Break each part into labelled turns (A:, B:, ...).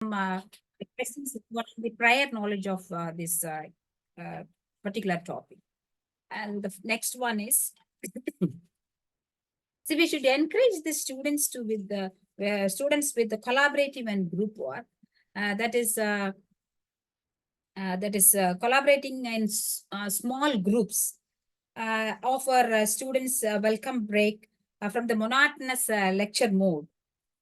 A: questions, what is the prior knowledge of this uh, particular topic. And the next one is, so we should encourage the students to with the with the collaborative and group work. That is collaborating in small groups. Offer students a welcome break from the monotonous lecture mode.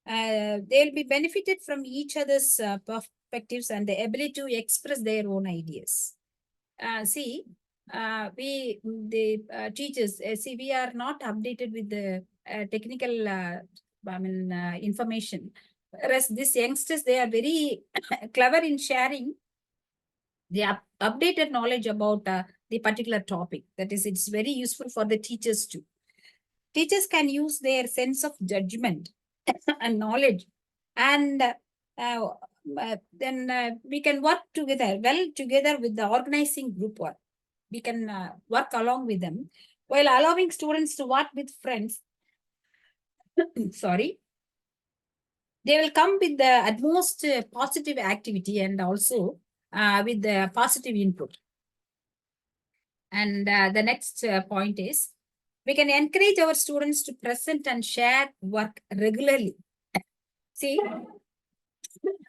A: They'll be benefited from each other's perspectives and the ability to express their own ideas. The teachers, we are not updated with the technical information. Whereas these youngsters, they are very clever in sharing the updated knowledge about the particular topic. That is, it's very useful for the teachers too. Teachers can use their sense of judgment and knowledge, and then we can work together with the organizing group work. We can work along with them while allowing students to work with friends. Sorry, they will come with the utmost positive activity and also with the positive input. And the next point is, we can encourage our students to present and share work regularly. See,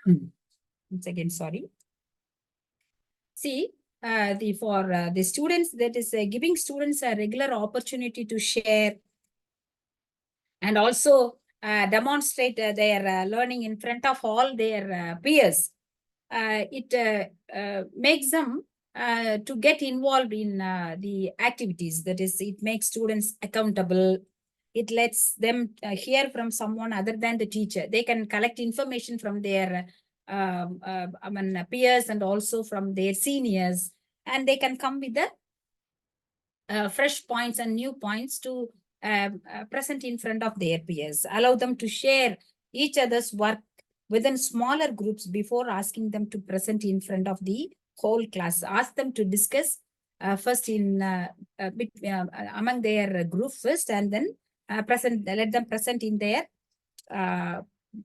A: once again, sorry. See, for the students, that is giving students a regular opportunity to share and also demonstrate their learning in front of all their peers. It makes them to get involved in the activities. That is, it makes students accountable. It lets them hear from someone other than the teacher. They can collect information from their peers and also from their seniors, and they can come with the fresh points and new points to present in front of their peers. Allow them to share each other's work within smaller groups before asking them to present in front of the whole class. Ask them to discuss first in among their group first, and then let them present in their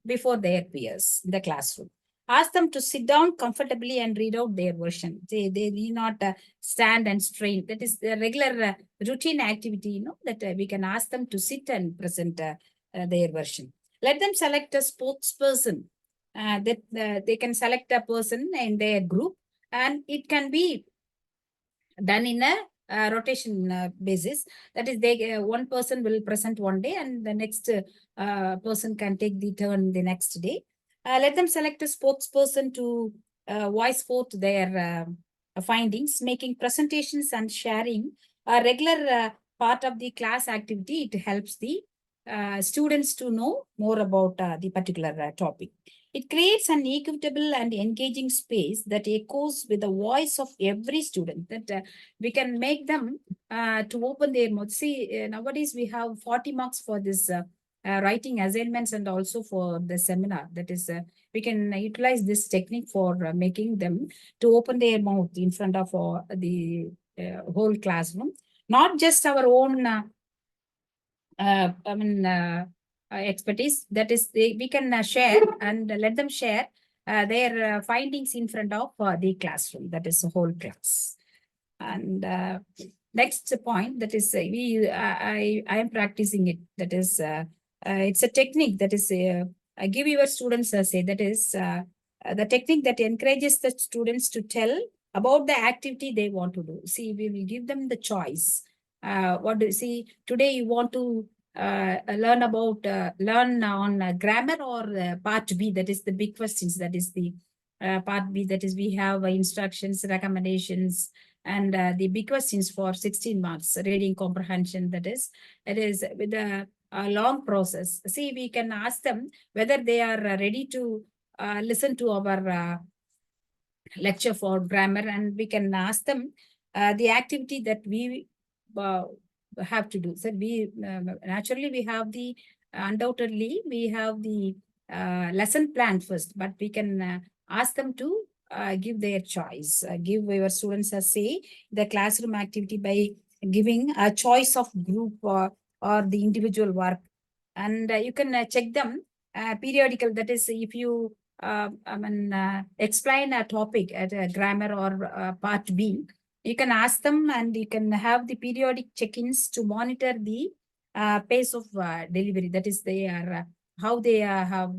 A: before their peers in the classroom. Ask them to sit down comfortably and read out their version. They need not stand and strain. That is the regular routine activity, that we can ask them to sit and present their version. Let them select a spokesperson. That they can select a person in their group, and it can be done in a rotation basis. That is, one person will present one day, and the next person can take the turn the next day. Let them select a spokesperson to voice forth their findings, making presentations and sharing a regular part of the class activity. It helps the students to know more about the particular topic. It creates an equitable and engaging space that echoes with the voice of every student, that we can make them to open their mouth. See, nowadays we have 40 marks for this writing assignments and also for the seminar. That is, we can utilize this technique for making them to open their mouth in front of the whole classroom. Not just our own expertise. That is, we can share and let them share their findings in front of the classroom. That is the whole class. And next point, that is I am practicing it. That is it's a technique that is give your students a say. That is the technique that encourages the students to tell about the activity they want to do. See, we will give them the choice. What do you see today? You want to learn on grammar or part B? That is the big questions. That is the part B. That is, we have instructions, recommendations, and the big questions for 16 marks reading comprehension. That is, it is with a long process. See, we can ask them whether they are ready to listen to our lecture for grammar, and we can ask them the activity that we have to do. So we naturally we have the undoubtedly we have the lesson plan first, but we can ask them to give their choice, give your students a say the classroom activity by giving a choice of group or the individual work. And you can check them periodical. That is, if you explain a topic at a grammar or part B, you can ask them and you can have the periodic check-ins to monitor the pace of delivery. That is, they are how they have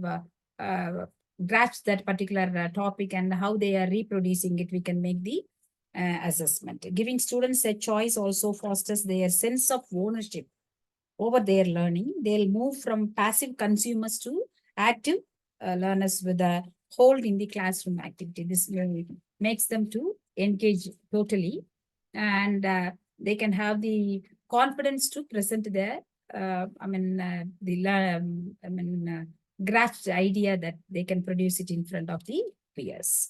A: grasped that particular topic and how they are reproducing it. We can make the assessment. Giving students a choice also fosters their sense of ownership over their learning. They'll move from passive consumers to active learners with a hold in the classroom activity. This makes them to engage totally, and they can have the confidence to present their grasp the idea that they can produce it in front of the peers.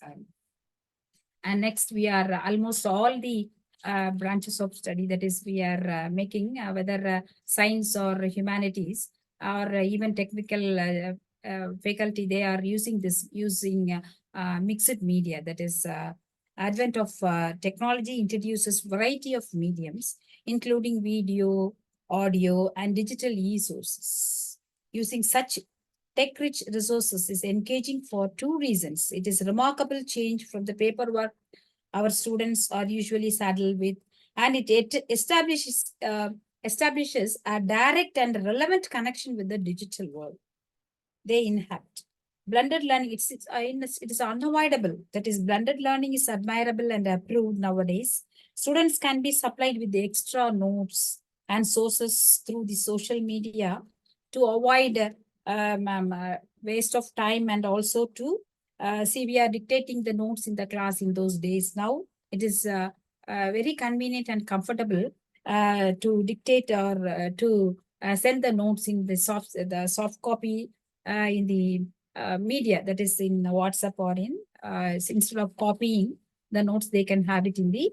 A: And next, we are almost all the branches of study, that is, we are making whether science or humanities or even technical faculty, they are using mixed media. That is, advent of technology introduces variety of mediums, including video, audio, and digital e-sources. Using such tech-rich resources is engaging for two reasons. It is remarkable change from the paperwork our students are usually saddled with, and it establishes a direct and relevant connection with the digital world they inhabit. Blended learning, it is unavoidable. That is, blended learning is admirable and approved nowadays. Students can be supplied with the extra notes and sources through the social media to avoid waste of time, and also to see, we are dictating the notes in the class in those days. Now it is very convenient and comfortable to dictate or to send the notes in the soft copy in the media, that is in WhatsApp or in instead of copying the notes, they can have it in the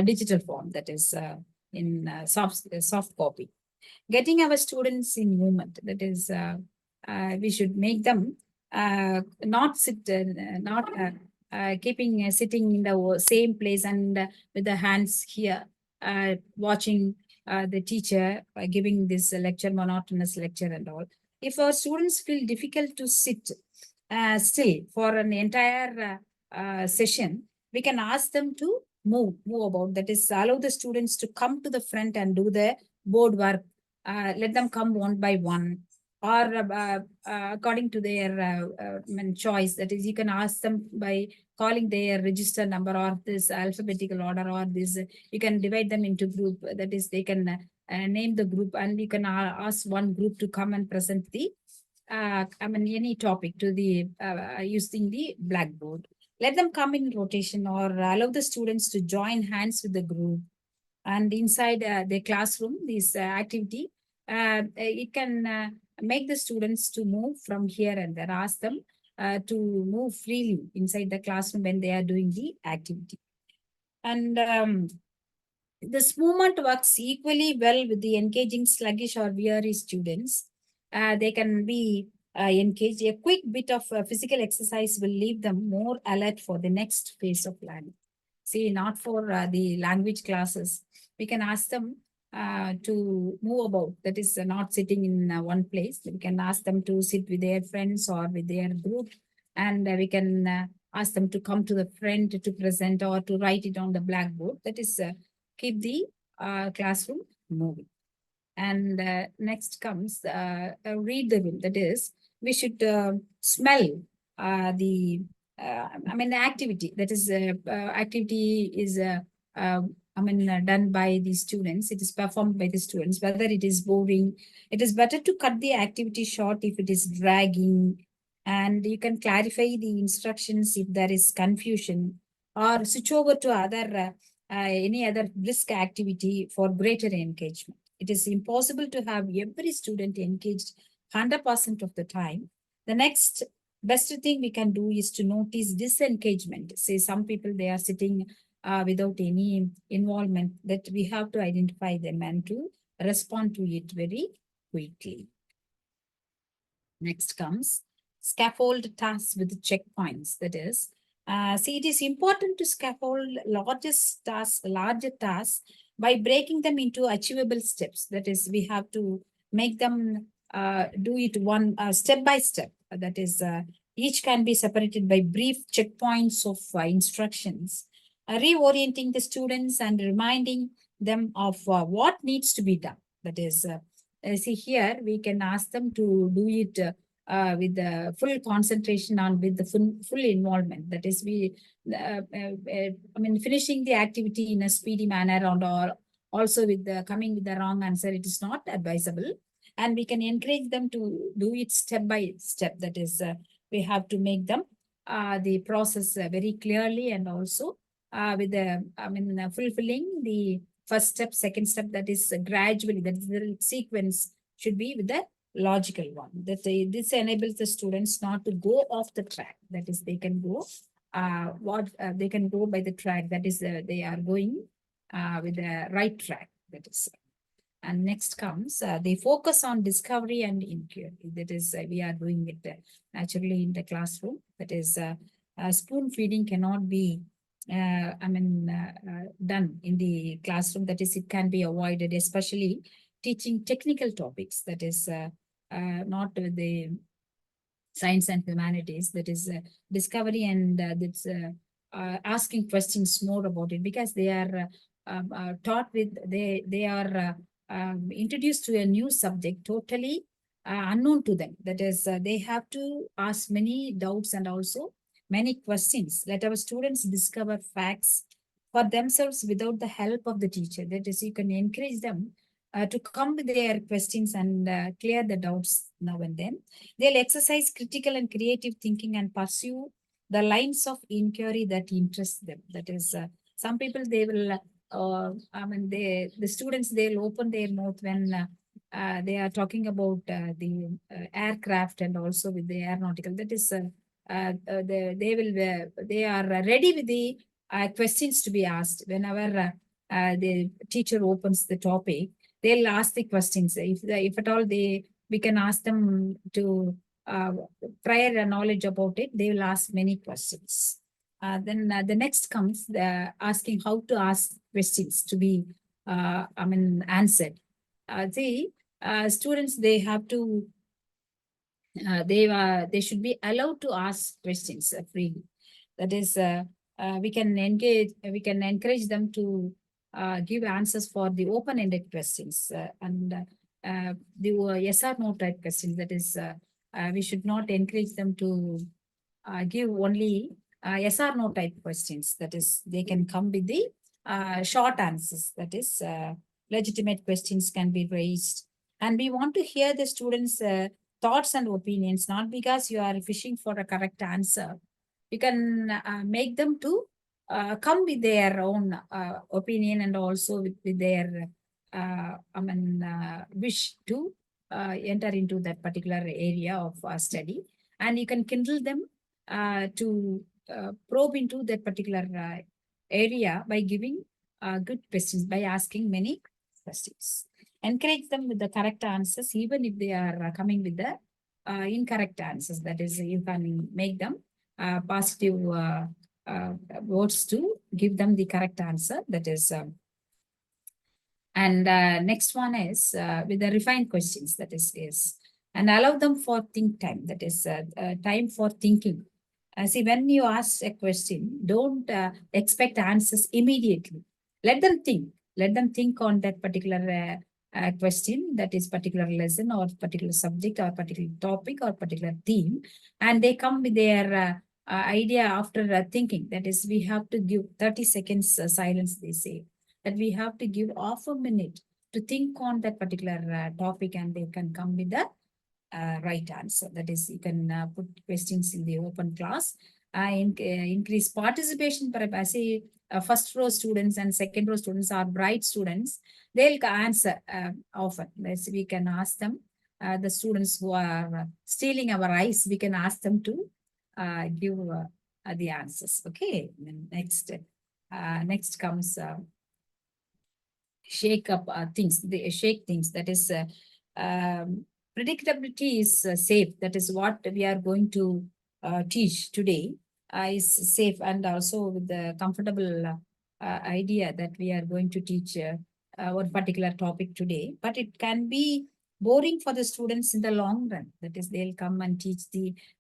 A: digital form, that is in soft copy. Getting our students in movement, that is, we should make them not sit, not keeping sitting in the same place and with the hands here, watching the teacher giving this lecture, monotonous lecture and all. If our students feel difficult to sit still for an entire session, we can ask them to move about. That is, allow the students to come to the front and do the board work. Let them come one by one, or according to their choice. That is, you can ask them by calling their register number or this alphabetical order, or this, you can divide them into group. That is, they can name the group, and you can ask one group to come and present the any topic to the using the blackboard. Let them come in rotation, or allow the students to join hands with the group. And inside the classroom, this activity, it can make the students to move from here and there. Ask them to move freely inside the classroom when they are doing the activity. And this movement works equally well with the engaging sluggish or weary students. They can be engaged. A quick bit of physical exercise will leave them more alert for the next phase of learning. See, not for the language classes. We can ask them to move about. That is not sitting in one place. We can ask them to sit with their friends or with their group, and we can ask them to come to the front to present or to write it on the blackboard. That is, keep the classroom moving. And next comes read the room. That is, we should smell the activity. That is, activity is done by the students. It is performed by the students. Whether it is boring, it is better to cut the activity short if it is dragging, and you can clarify the instructions if there is confusion, or switch over to other any other brisk activity for greater engagement. It is impossible to have every student engaged 100% of the time. The next best thing we can do is to notice disengagement. Say some people, they are sitting without any involvement, that we have to identify them and to respond to it very quickly. Next comes scaffold tasks with checkpoints. That is, see, it is important to scaffold larger tasks by breaking them into achievable steps. That is, we have to make them do it one step by step. That is, each can be separated by brief checkpoints of instructions, reorienting the students and reminding them of what needs to be done. That is, see here, we can ask them to do it with the full concentration on with the full involvement. That is, I mean, finishing the activity in a speedy manner and or also with the coming with the wrong answer, it is not advisable. And we can encourage them to do it step by step. That is, we have to make them the process very clearly, and also with the, I mean, fulfilling the first step, second step, that is gradually, that is the sequence should be with the logical one. That this enables the students not to go off the track. That is, they can go they can go by the track. That is, they are going with the right track. That is. And next comes, they focus on discovery and inquiry. That is, we are doing it naturally in the classroom. That is, spoon feeding cannot be, done in the classroom. That is, it can be avoided, especially teaching technical topics. That is, not the science and humanities. That is, discovery, and that's asking questions more about it, because they are taught with, they are introduced to a new subject totally unknown to them. That is, they have to ask many doubts and also many questions. Let our students discover facts for themselves without the help of the teacher. That is, you can encourage them to come with their questions and clear the doubts now and then. They'll exercise critical and creative thinking and pursue the lines of inquiry that interest them. That is, some people, they will the students, they'll open their mouth when they are talking about the aircraft and also with the aeronautical. That is, they are ready with the questions to be asked. Whenever the teacher opens the topic, they'll ask the questions. If at all we can ask them to prior knowledge about it, they will ask many questions. Then the next comes the asking how to ask questions to be, answered. Students, they have to, they should be allowed to ask questions freely. That is, we can encourage them to give answers for the open-ended questions and the yes or no type questions. That is, we should not encourage them to give only yes or no type questions. That is, they can come with the short answers. That is, legitimate questions can be raised. And we want to hear the students' thoughts and opinions, not because you are fishing for a correct answer. You can make them to come with their own opinion, and also with their wish to enter into that particular area of study. And you can kindle them to probe into that particular area by giving good questions, by asking many questions. Encourage them with the correct answers, even if they are coming with the incorrect answers. That is, you can make them positive words to give them the correct answer. That is, and next one is with the refined questions. That is, and allow them for think time. That is, time for thinking. See, when you ask a question, don't expect answers immediately. Let them think. Let them think on that particular question, that is particular lesson or particular subject or particular topic or particular theme, and they come with their idea after thinking. That is, we have to give 30 seconds silence, they say. That we have to give half a minute to think on that particular topic, and they can come with the right answer. That is, you can put questions in the open class, increase participation. I say first row students and second row students are bright students. They'll answer often. We can ask them, the students who are stealing our eyes, we can ask them to give the answers. Okay, next comes shake up things, shake things. That is, predictability is safe. That is what we are going to teach today, is safe, and also with the comfortable idea that we are going to teach one particular topic today. But it can be boring for the students in the long run. That is, they'll come and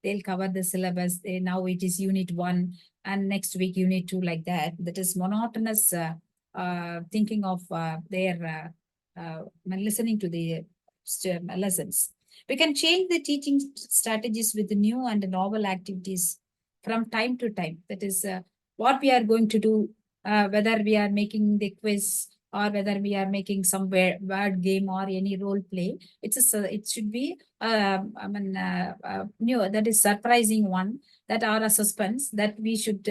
A: they'll cover the syllabus. Now it is unit 1 and next week unit 2, like that. That is monotonous thinking of their listening to the lessons. We can change the teaching strategies with new and novel activities from time to time. That is what we are going to do, whether we are making the quiz or whether we are making some word game or any role play. It should be new, that is surprising one, that are a suspense, that we should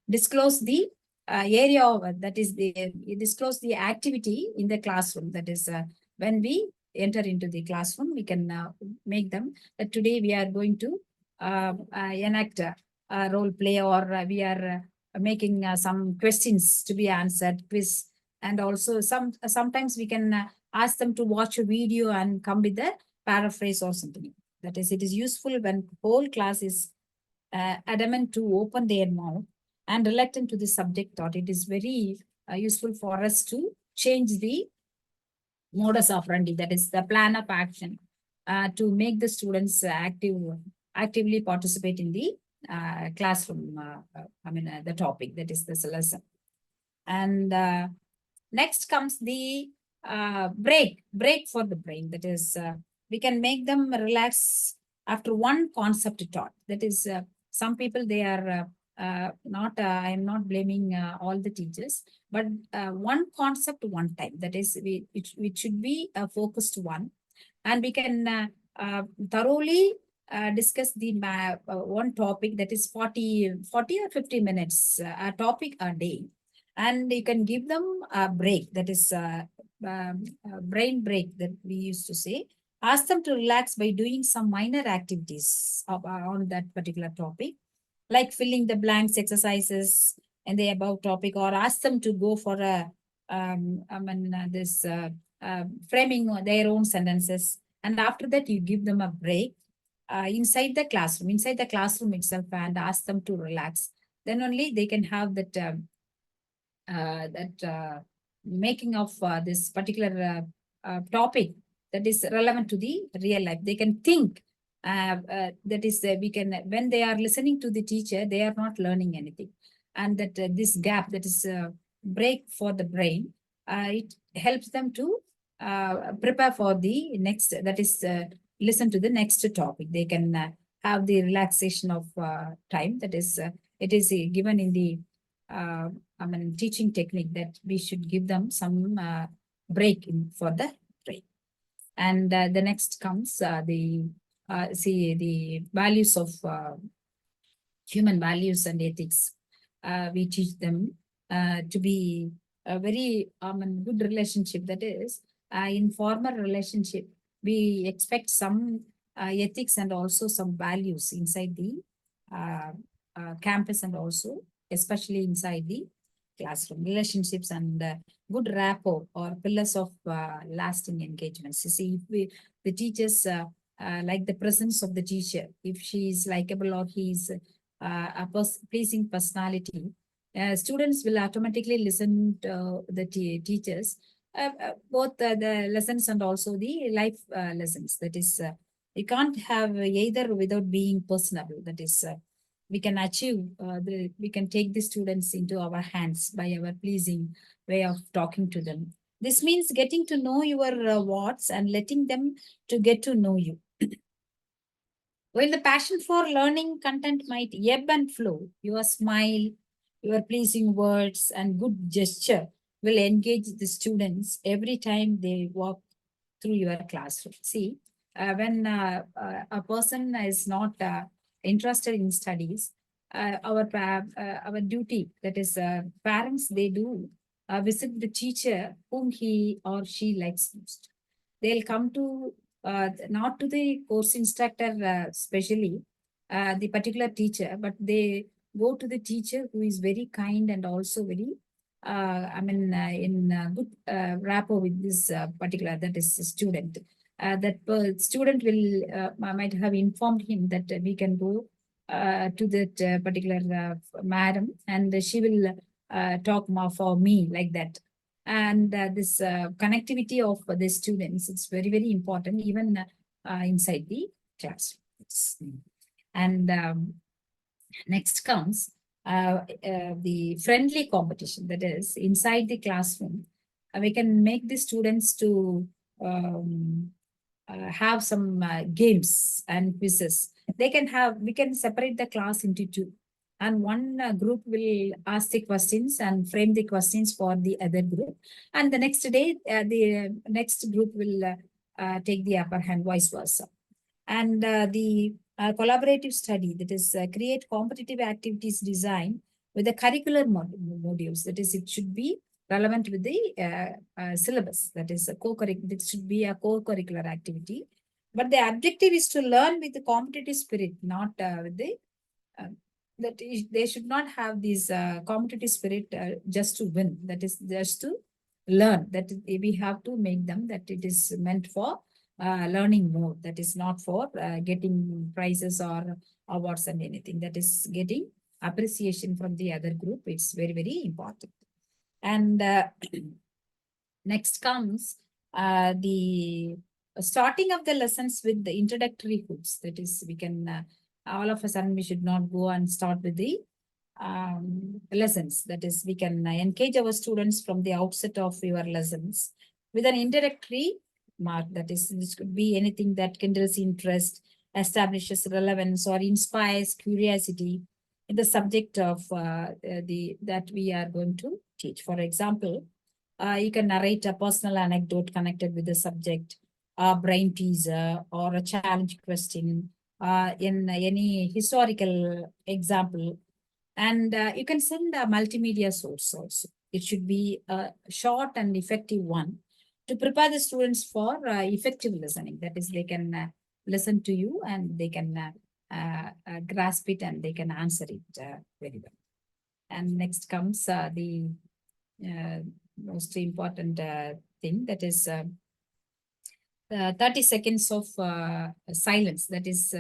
A: disclose the area of that is the disclose the activity in the classroom. That is when we enter into the classroom, we can make them that today we are going to enact a role play, or we are making some questions to be answered, quiz. And also sometimes we can ask them to watch a video and come with the paraphrase or something. That is, it is useful when whole class is adamant to open their mouth and reluctant to the subject thought. It is very useful for us to change the modus operandi, that is the plan of action, to make the students actively participate in the classroom, the topic, that is this lesson. And next comes the break for the brain. That is, we can make them relax after one concept taught. That is, some people, they are not, I am not blaming all the teachers, but one concept one time. That is, it should be a focused one. And we can thoroughly discuss the one topic, that is 40 or 50 minutes, a topic a day. And you can give them a break, that is brain break, that we used to say. Ask them to relax by doing some minor activities on that particular topic, like filling the blanks exercises and the above topic, or ask them to go for a framing their own sentences. And after that, you give them a break inside the classroom itself, and ask them to relax. Then only they can have that making of this particular topic that is relevant to the real life. They can think. That is, we can, when they are listening to the teacher, they are not learning anything. And that this gap, that is break for the brain, it helps them to prepare for the next, that is listen to the next topic. They can have the relaxation of time. That is, it is given in the teaching technique, that we should give them some break for the brain. And the next comes the values of human values and ethics. We teach them to be a very good relationship. That is, in formal relationship, we expect some ethics and also some values inside the campus, and also especially inside the classroom. Relationships and good rapport or pillars of lasting engagements. You see, if the teachers like the presence of the teacher, if she is likable or he is a pleasing personality, students will automatically listen to the teachers, both the lessons and also the life lessons. That is, you can't have either without being personable. That is, we can achieve, we can take the students into our hands by our pleasing way of talking to them. This means getting to know your wants and letting them to get to know you. While the passion for learning content might ebb and flow, your smile, your pleasing words, and good gesture will engage the students every time they walk through your classroom. See, when a person is not interested in studies, our duty, that is, parents, they do visit the teacher whom he or she likes most. They'll come to not to the course instructor specially, the particular teacher, but they go to the teacher who is very kind and also very in good rapport with this particular, that is, student. That student will might have informed him that we can go to that particular madam, and she will talk more for me, like that. And this connectivity of the students, it's very, very important, even inside the class. And next comes the friendly competition, that is inside the classroom. We can make the students to have some games and quizzes. We can separate the class into two. And one group will ask the questions and frame the questions for the other group. And the next day, the next group will take the upper hand, vice versa. And the collaborative study, that is create competitive activities design with the curricular modules. That is, it should be relevant with the syllabus. That is, it should be a co-curricular activity. But the objective is to learn with the competitive spirit, not with the they should not have this competitive spirit just to win. That is just to learn. That we have to make them that it is meant for learning more. That is not for getting prizes or awards and anything. That is getting appreciation from the other group. It's very, very important. And next comes the starting of the lessons with the introductory hooks. That is, we can all of a sudden we should not go and start with the lessons. That is, we can engage our students from the outset of your lessons with an introductory mark. That is, this could be anything that kindles interest, establishes relevance, or inspires curiosity in the subject of that we are going to teach. For example, you can narrate a personal anecdote connected with the subject, a brain teaser, or a challenge question in any historical example. And you can send a multimedia source also. It should be a short and effective one to prepare the students for effective listening. That is, they can listen to you and they can grasp it and they can answer it very well. And next comes the most important thing, that is 30 seconds of silence. That is,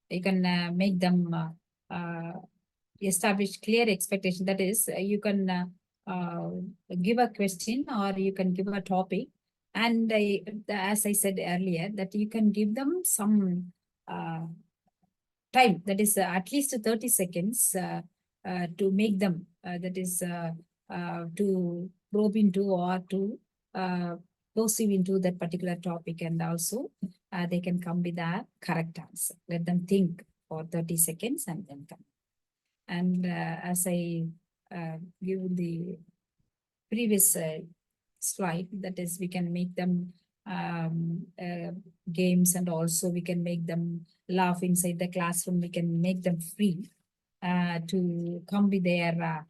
A: you can make them establish clear expectation. That is, you can give a question or you can give a topic. And as I said earlier, that you can give them some time, that is at least 30 seconds to make them, that is to probe into or to perceive into that particular topic, and also they can come with a correct answer. Let them think for 30 seconds and then come. And as I give the previous slide, that is, we can make them games, and also we can make them laugh inside the classroom. We can make them free to come with their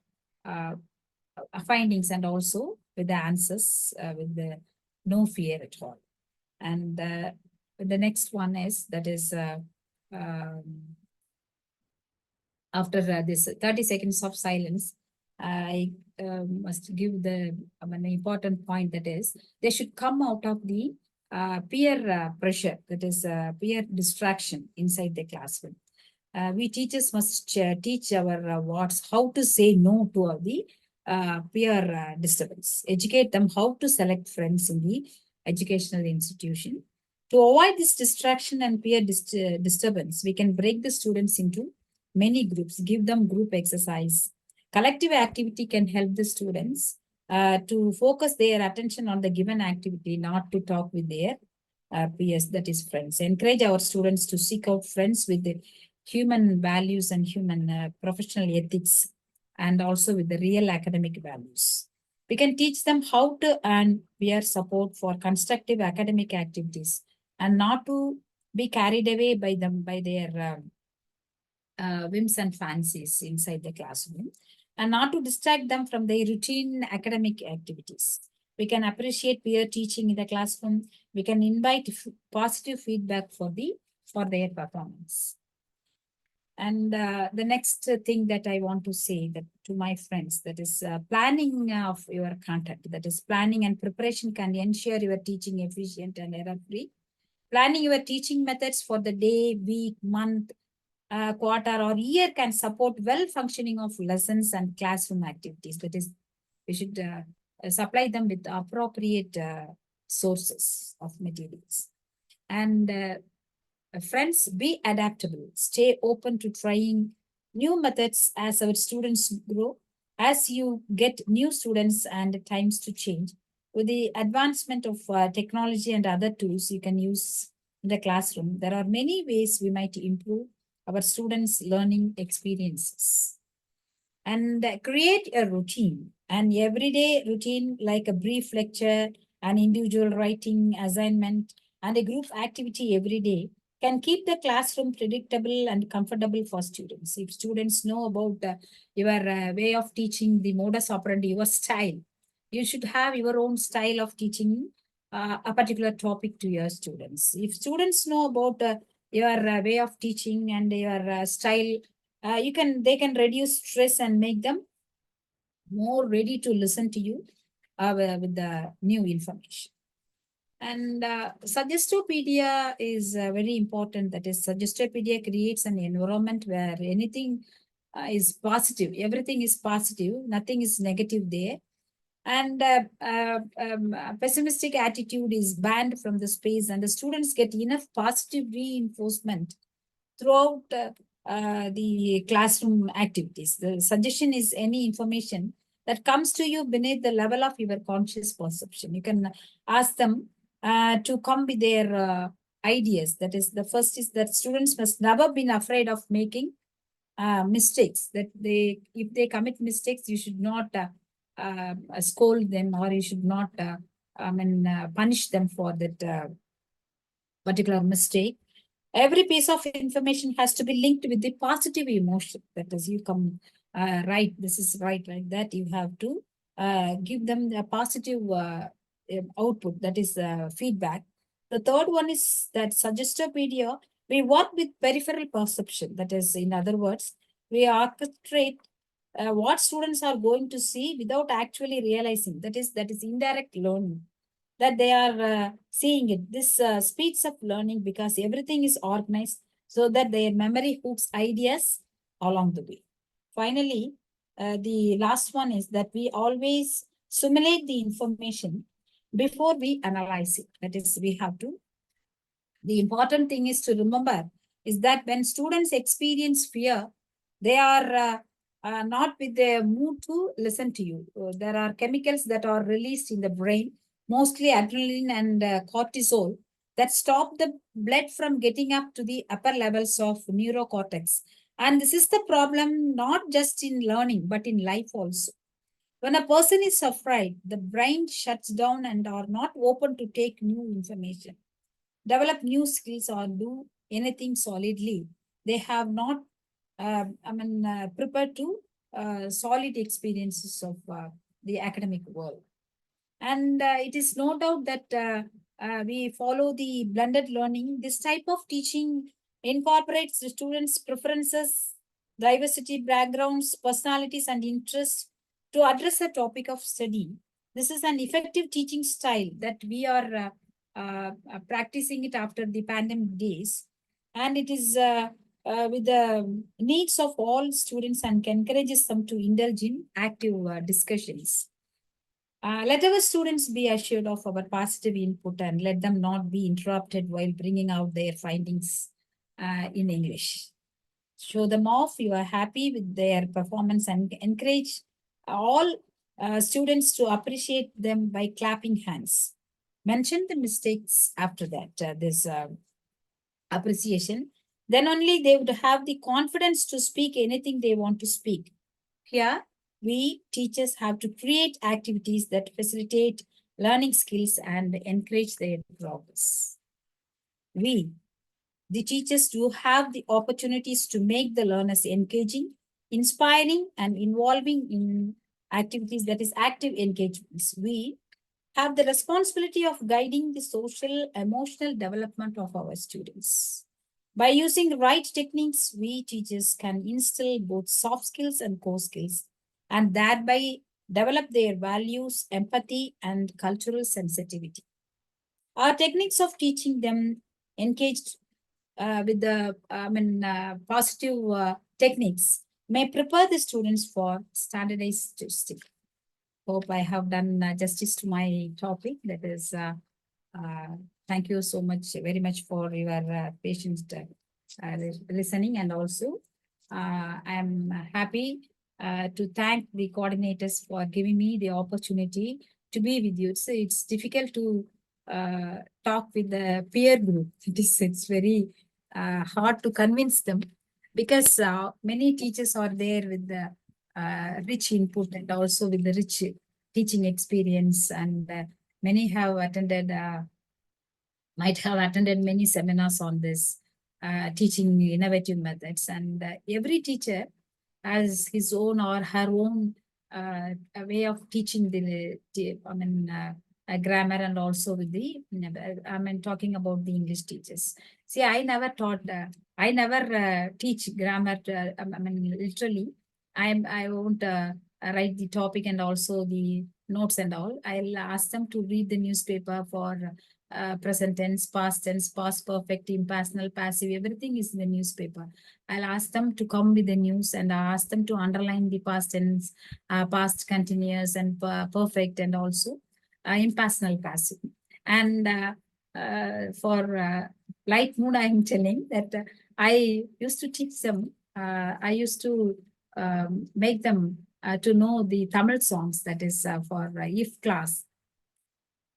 A: findings and also with the answers with the no fear at all. And the next one is, that is after this 30 seconds of silence, I must give the an important point, that is, they should come out of the peer pressure, that is peer distraction inside the classroom. We teachers must teach our wards how to say no to the peer disturbance, educate them how to select friends in the educational institution. To avoid this distraction and peer disturbance, we can break the students into many groups, give them group exercise. Collective activity can help the students to focus their attention on the given activity, not to talk with their peers, that is friends. Encourage our students to seek out friends with the human values and human professional ethics, and also with the real academic values. We can teach them how to earn peer support for constructive academic activities, and not to be carried away by them by their whims and fancies inside the classroom, and not to distract them from their routine academic activities. We can appreciate peer teaching in the classroom. We can invite positive feedback for their performance. And the next thing that I want to say that to my friends, that is planning of your content. That is, planning and preparation can ensure your teaching efficient and error-free. Planning your teaching methods for the day, week, month, quarter, or year can support well functioning of lessons and classroom activities. That is, we should supply them with appropriate sources of materials. And friends, be adaptable. Stay open to trying new methods as our students grow. As you get new students and times to change, with the advancement of technology and other tools you can use in the classroom, there are many ways we might improve our students' learning experiences. And create a routine, an everyday routine like a brief lecture, an individual writing assignment, and a group activity every day can keep the classroom predictable and comfortable for students. If students know about your way of teaching, the modus operandi, your style, you should have your own style of teaching a particular topic to your students. If students know about your way of teaching and your style, they can reduce stress and make them more ready to listen to you with the new information. And Suggestopedia is very important. That is, Suggestopedia creates an environment where anything is positive. Everything is positive. Nothing is negative there. And pessimistic attitude is banned from the space, and the students get enough positive reinforcement throughout the classroom activities. The suggestion is any information that comes to you beneath the level of your conscious perception. You can ask them to come with their ideas. That is, the first is that students must never be afraid of making mistakes. That if they commit mistakes, you should not scold them, or you should not punish them for that particular mistake. Every piece of information has to be linked with the positive emotion. That is, you come right, this is right, like that. You have to give them a positive output, that is feedback. The third one is that Suggestopedia, we work with peripheral perception. That is, in other words, we orchestrate what students are going to see without actually realizing. That is indirect learning, that they are seeing it. This speeds up learning because everything is organized so that their memory hooks ideas along the way. Finally, the last one is that we always simulate the information before we analyze it. That is, we have to. The important thing is to remember is that when students experience fear, they are not with the mood to listen to you. There are chemicals that are released in the brain, mostly adrenaline and cortisol, that stop the blood from getting up to the upper levels of neurocortex. And this is the problem not just in learning, but in life also. When a person is afraid, the brain shuts down and are not open to take new information, develop new skills, or do anything solidly. They have not, prepared to solid experiences of the academic world. And it is no doubt that we follow the blended learning. This type of teaching incorporates the students' preferences, diversity, backgrounds, personalities, and interests to address a topic of study. This is an effective teaching style that we are practicing it after the pandemic days. And it is with the needs of all students and encourages them to indulge in active discussions. Let our students be assured of our positive input and let them not be interrupted while bringing out their findings in English. Show them off you are happy with their performance and encourage all students to appreciate them by clapping hands. Mention the mistakes after that, this appreciation. Then only they would have the confidence to speak anything they want to speak. Here, we teachers have to create activities that facilitate learning skills and encourage their progress. We, the teachers, do have the opportunities to make the learners engaging, inspiring, and involving in activities, that is active engagements. We have the responsibility of guiding the social, emotional development of our students. By using the right techniques, we teachers can instill both soft skills and core skills, and thereby develop their values, empathy, and cultural sensitivity. Our techniques of teaching them engaged with the positive techniques may prepare the students for standardized testing. hope I have done justice to my topic. That is, thank you so much, very much for your patient listening, and also I am happy to thank the coordinators for giving me the opportunity to be with you. So it's difficult to talk with the peer group. It's very hard to convince them, because many teachers are there with the rich input and also with the rich teaching experience, and many have attended might have attended many seminars on this teaching innovative methods, and every teacher has his own or her own a way of teaching grammar, and also with the talking about the English teachers. See, I never taught I never teach grammar literally. I won't write the topic and also the notes and all. I'll ask them to read the newspaper for present tense, past perfect, impersonal, passive, everything is in the newspaper. I'll ask them to come with the news, and I ask them to underline the past tense, past continuous, and perfect, and also impersonal, passive. And for light mood, I'm telling that I used to teach them, I used to make them to know the Tamil songs, that is for if class.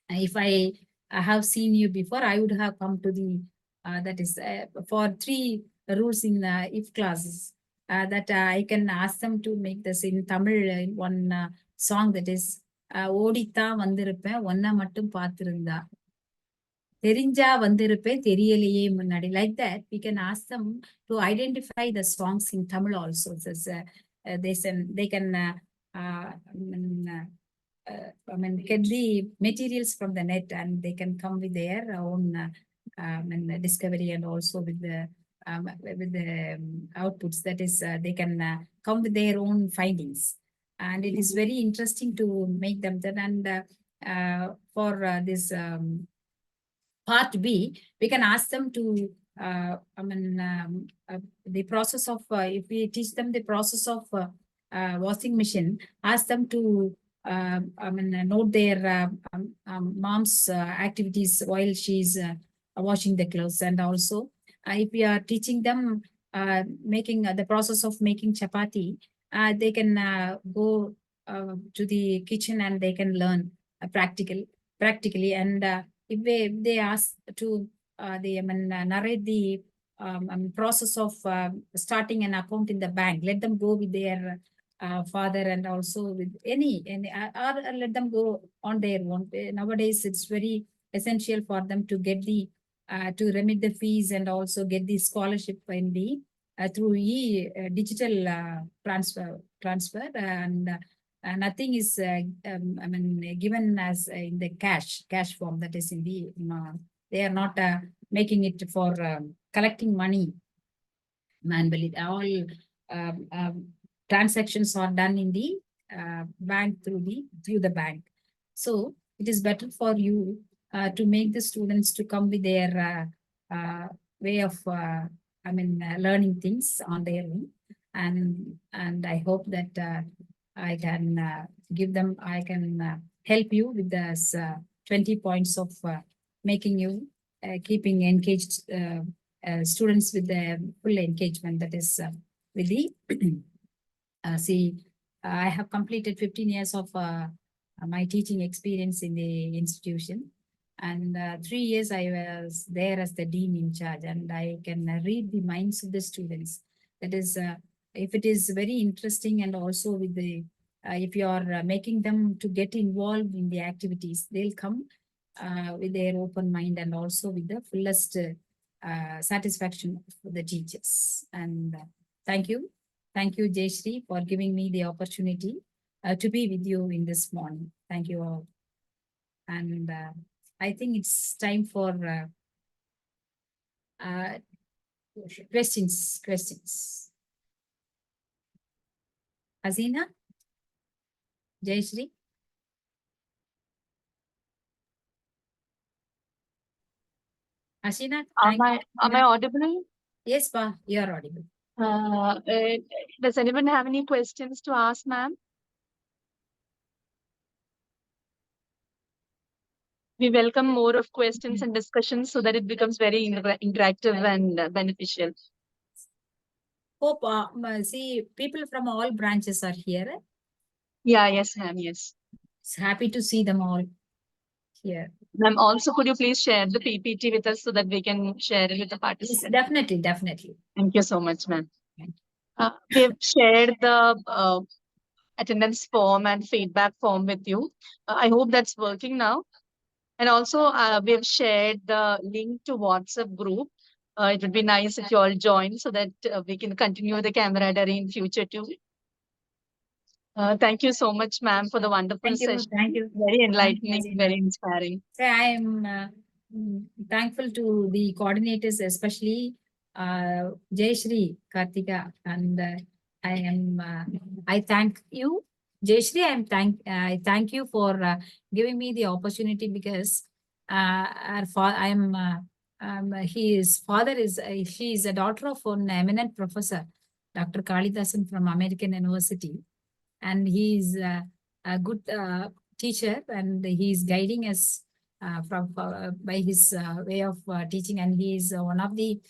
A: If I have seen you before, I would have come to the, that is for 3 rules in if classes, that I can ask them to make this in Tamil, one song, that is ஓடித்தான் வந்திருப்பேன் ஒன்ன மட்டும் பார்த்திருந்தா தெரிஞ்சா வந்திருப்பேன் தெரியலையே முன்னாடி. Like that, we can ask them to identify the songs in Tamil also. So, they can get the materials from the net, and they can come with their own discovery, and also with the outputs. That is, they can come with their own findings, and it is very interesting to make them that. And for this part B, we can ask them to the process of if we teach them the process of washing machine, ask them to note their mom's activities while she's washing the clothes. And also if we are teaching them making the process of making chapati, they can go to the kitchen, and they can learn practically. And if they ask to narrate the process of starting an account in the bank, let them go with their father, and also with any or let them go on their own. Nowadays, it's very essential for them to get the to remit the fees, and also get the scholarship in the through digital transfer, and nothing is given as in the cash form, that is in the they are not making it for collecting money manually. All transactions are done in the bank through the bank. So it is better for you to make the students to come with their way of learning things on their own. And I hope that I can give them, I can help you with this 20 points of making you keeping engaged students with the full engagement, that is with the see, I have completed 15 years of my teaching experience in the institution, and 3 years I was there as the dean in charge, and I can read the minds of the students. That is, if it is very interesting, and also with the if you are making them to get involved in the activities, they'll come with their open mind, and also with the fullest satisfaction for the teachers. And thank you. Thank you, Jayashree, for giving me the opportunity to be with you in this morning. Thank you all. And I think it's time for questions. Hasina? Jayashree? Hasina?
B: Am I audible?
A: Yes, Pa, you are audible.
B: Does anyone have any questions to ask, ma'am? we welcome more of questions and discussions so that it becomes very interactive and beneficial.
A: Hope, see, people from all branches are here.
B: Yeah, yes, ma'am, yes.
A: It's happy to see them all here.
B: Ma'am, also could you please share the PPT with us so that we can share it with the
A: Yes,
B: participants?
A: definitely, definitely.
B: Thank you so much, ma'am.
A: Thank
B: We have shared the attendance form and feedback form with you. I hope that's working now. And also, we have shared the link to WhatsApp group. It would be nice if you all join so that we can continue the camaraderie in future too. Thank you so much, ma'am, for the wonderful
A: Thank you,
B: session.
A: thank you.
B: Very enlightening,
A: Thank you.
B: very inspiring.
A: So I am thankful to the coordinators, especially Jayashri Kartika, and I thank you, Jayashri. I thank you for giving me the opportunity because his father is she is a daughter of an eminent professor, Dr. Kalidasan from American University, and he is a good teacher, and he is guiding us by his way of teaching, and he is one of the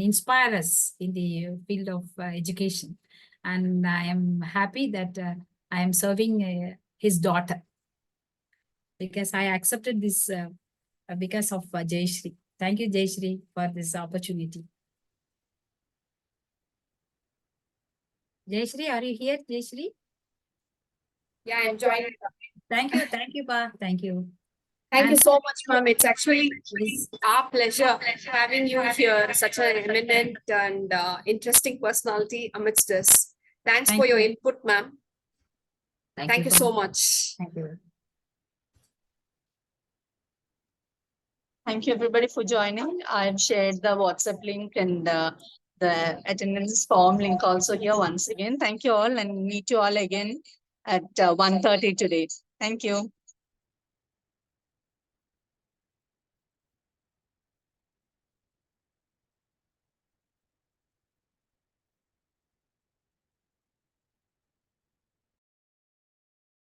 A: inspire us in the field of education, and I am happy that I am serving his daughter because I accepted this because of Jayashri. Thank you, Jayashri, for this opportunity. Jayashri, are you here, Jayashri?
C: Yeah, I'm joining.
A: Thank you, Pa. Thank you.
C: Thank you
A: And-
C: so much, ma'am. It's actually our pleasure having you here, such an eminent and interesting personality amidst us. Thanks
A: Thank
C: for your
A: you.
C: input, ma'am. Thank you
A: Pa.
C: so much.
A: Thank you.
B: Thank you, everybody, for joining. I've shared the WhatsApp link and the attendance form link also here once again. Thank you all and meet you all again at 1:30 today. Thank you.